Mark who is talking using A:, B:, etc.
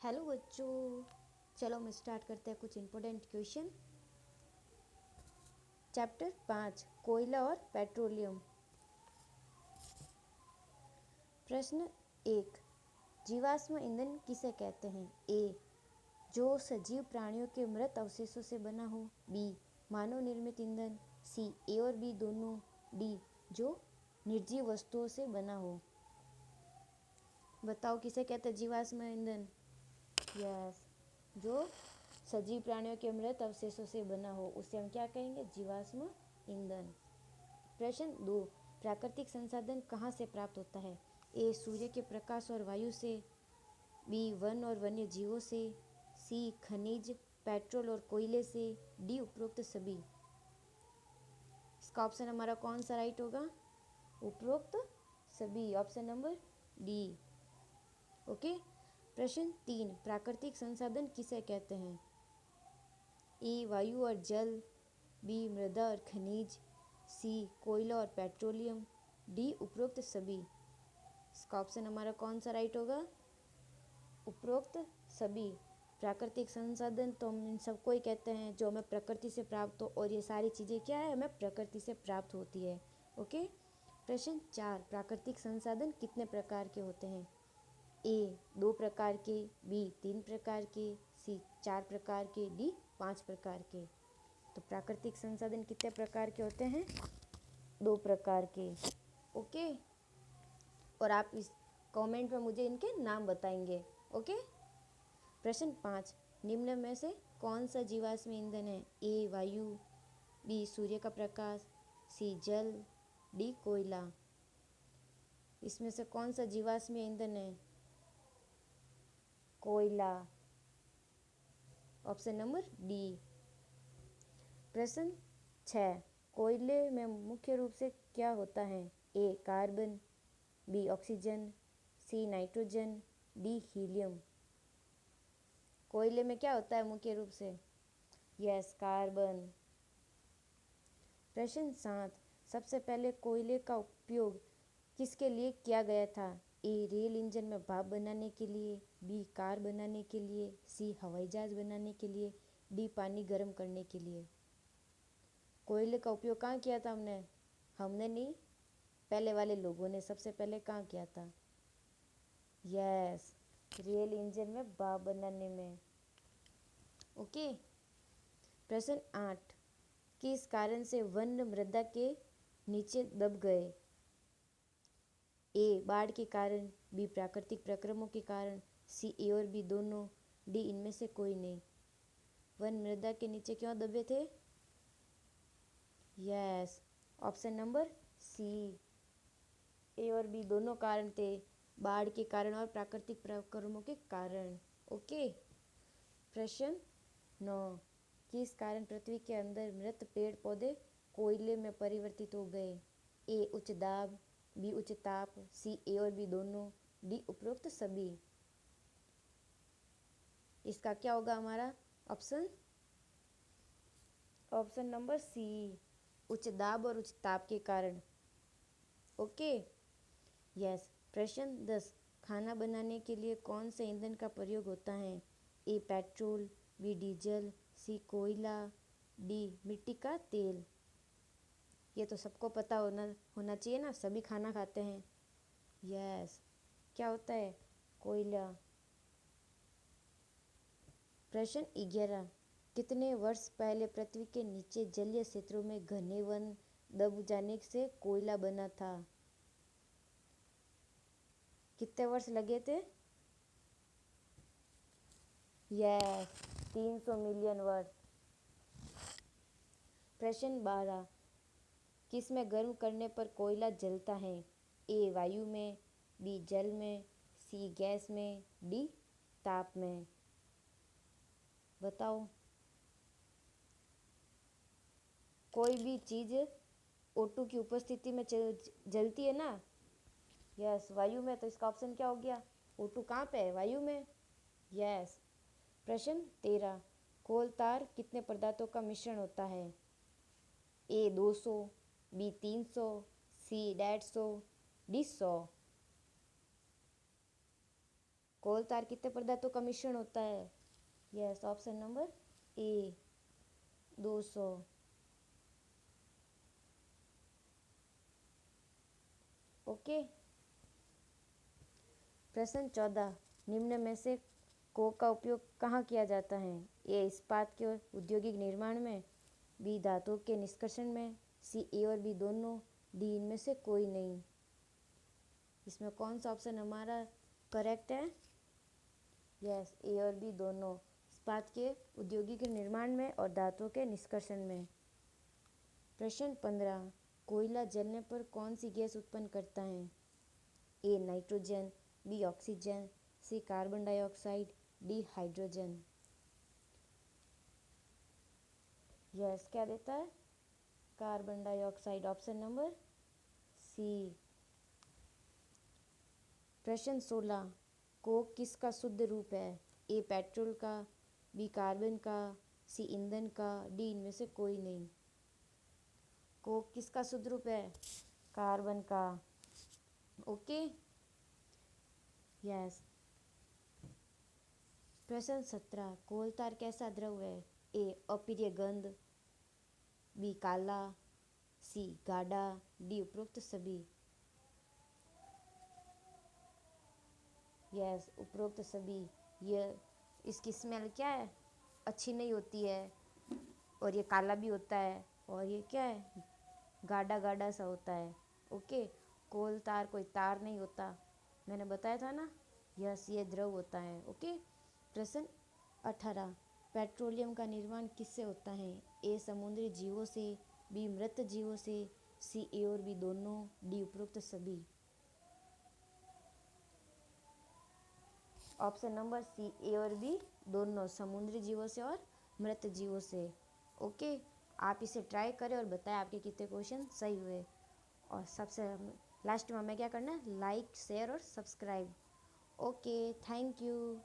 A: Hello बच्चों, चलो हम स्टार्ट करते हैं कुछ इम्पोर्टेंट क्वेश्चन। चैप्टर 5 कोयला और पेट्रोलियम। प्रश्न 1, जीवाश्म ईंधन किसे कहते हैं? ए, जो सजीव प्राणियों के मृत अवशेषों से बना हो। बी, मानव निर्मित ईंधन। सी, ए और बी दोनों। डी, जो निर्जीव वस्तुओं से बना हो। बताओ किसे कहते हैं जीवाश्म ईंधन? यस, जो सजीव प्राणियों के मृत अवशेषों से बना हो उसे हम क्या कहेंगे? जीवाश्म ईंधन। प्रश्न 2, प्राकृतिक संसाधन कहाँ से प्राप्त होता है? ए, सूर्य के प्रकाश और वायु से। बी, वन और वन्य जीवों से। सी, खनिज, पेट्रोल और कोयले से। डी, उपरोक्त सभी। इसका ऑप्शन हमारा कौन सा राइट होगा? उपरोक्त सभी, ऑप्शन नंबर डी। ओके। प्रश्न 3, प्राकृतिक संसाधन किसे कहते हैं? ए, वायु और जल। बी, मृदा और खनिज। सी, कोयला और पेट्रोलियम। डी, उपरोक्त सभी। इसका ऑप्शन हमारा कौन सा राइट होगा? उपरोक्त सभी। प्राकृतिक संसाधन तो हम इन सबको ही कहते हैं जो हमें प्रकृति से प्राप्त हो, और ये सारी चीज़ें क्या है? हमें प्रकृति से प्राप्त होती है। ओके। प्रश्न 4, प्राकृतिक संसाधन कितने प्रकार के होते हैं? ए, 2 प्रकार के। बी, 3 प्रकार के। सी, 4 प्रकार के। डी, 5 प्रकार के। तो प्राकृतिक संसाधन कितने प्रकार के होते हैं? 2 प्रकार के। ओके। और आप इस कमेंट में मुझे इनके नाम बताएंगे। ओके। प्रश्न 5, निम्न में से कौन सा जीवाश्म ईंधन है? ए, वायु। बी, सूर्य का प्रकाश। सी, जल। डी, कोयला। इसमें से कौन सा जीवाश्म ईंधन है? कोयला, ऑप्शन नंबर डी। प्रश्न 6, कोयले में मुख्य रूप से क्या होता है? A, carbon. B, oxygen. C, nitrogen. D, helium. कोयले में क्या होता है मुख्य रूप से? Yes, carbon. प्रश्न 7, सबसे पहले कोयले का उपयोग किसके लिए किया गया था? ए, रेल इंजन में भाप बनाने के लिए। बी, कार बनाने के लिए। सी, हवाई जहाज बनाने के लिए। डी, पानी गर्म करने के लिए। कोयले का उपयोग कहाँ किया था हमने? हमने नहीं, पहले वाले लोगों ने सबसे पहले कहाँ किया था? यस, रेल इंजन में भाप बनाने में। ओके। प्रश्न 8, किस कारण से वन मृदा के नीचे दब गए? ए, बाढ़ के कारण। बी, प्राकृतिक प्रक्रमों के कारण। सी, ए और बी दोनों। डी, इनमें से कोई नहीं। वन मृदा के नीचे क्यों दबे थे? यस, ऑप्शन नंबर सी, ए और बी दोनों कारण थे, बाढ़ के कारण और प्राकृतिक प्रक्रमों के कारण। ओके। प्रश्न 9, किस कारण पृथ्वी के अंदर मृत पेड़ पौधे कोयले में परिवर्तित हो गए? ए, उच्च दाब। बी, उच्च ताप। सी, ए और बी दोनों। डी, उपरोक्त सभी। इसका क्या होगा हमारा ऑप्शन? ऑप्शन नंबर सी, उच्च दाब और उच्च ताप के कारण। ओके। यस। प्रश्न 10, खाना बनाने के लिए कौन से ईंधन का प्रयोग होता है? A, petrol. B, diesel. C, कोयला। डी, मिट्टी का तेल। ये तो सबको पता होना चाहिए ना, सभी खाना खाते हैं। यस, क्या होता है? कोयला। प्रश्न 11, कितने वर्ष पहले पृथ्वी के नीचे जलीय क्षेत्रों में घने वन दब जाने से कोयला बना था? कितने वर्ष लगे थे? यस, 300 मिलियन वर्ष। प्रश्न 12, किस में गर्म करने पर कोयला जलता है? ए, वायु में। बी, जल में। सी, गैस में। डी, ताप में। बताओ। कोई भी चीज़ O2 की उपस्थिति में जलती है ना? यस, वायु में। तो इसका ऑप्शन क्या हो गया? O2 कहाँ पे है? वायु में। यस। प्रश्न 13, कोल तार कितने पदार्थों का मिश्रण होता है? ए, 200। बी, 300। सी, 150। डी, 100। कोल तार कितने पदार्थों का मिश्रण होता है? Yes, option number A 200। Okay. प्रश्न 14, निम्न में से कोक का उपयोग कहाँ किया जाता है? ए इस्पात के औद्योगिक निर्माण में, बी धातु के निष्कर्षण में, सी ए और बी दोनों, डी इनमें से कोई नहीं। इसमें कौन सा ऑप्शन हमारा करेक्ट है? यस, ए और बी दोनों, इस्पात के औद्योगिक निर्माण में और धातु के निष्कर्षण में। प्रश्न 15, कोयला जलने पर कौन सी गैस उत्पन्न करता है? A nitrogen, B oxygen, C carbon dioxide, D hydrogen. Yes, क्या देता है? Carbon dioxide, option number C. प्रश्न 16, कोक किसका शुद्ध रूप है? ए पेट्रोल का, बी कार्बन का, सी ईंधन का, डी इनमें से कोई नहीं। कोक किसका शुद्ध रूप है? कार्बन का। ओके। यस। प्रश्न 17, कोल तार कैसा द्रव है? ए अप्रिय गंध, बी काला, सी गाढ़ा, डी उपरोक्त सभी। यस, उपरोक्त सभी। ये इसकी स्मेल क्या है? अच्छी नहीं होती है, और ये काला भी होता है, और ये क्या है? गाढ़ा गाढ़ा सा होता है। ओके। कोल तार कोई तार नहीं होता, मैंने बताया था ना। यस, ये द्रव होता है। ओके। प्रश्न 18, पेट्रोलियम का निर्माण किससे होता है? ए समुद्री जीवों से, बी मृत जीवों से, सी ए और बी दोनों, डी उपरोक्त सभी। ऑप्शन नंबर सी, ए और बी दोनों, समुद्री जीवों से और मृत जीवों से। ओके। आप इसे ट्राई करें और बताएं आपके कितने क्वेश्चन सही हुए। और सबसे लास्ट में हमें क्या करना है? लाइक, शेयर और सब्सक्राइब। Okay, thank you.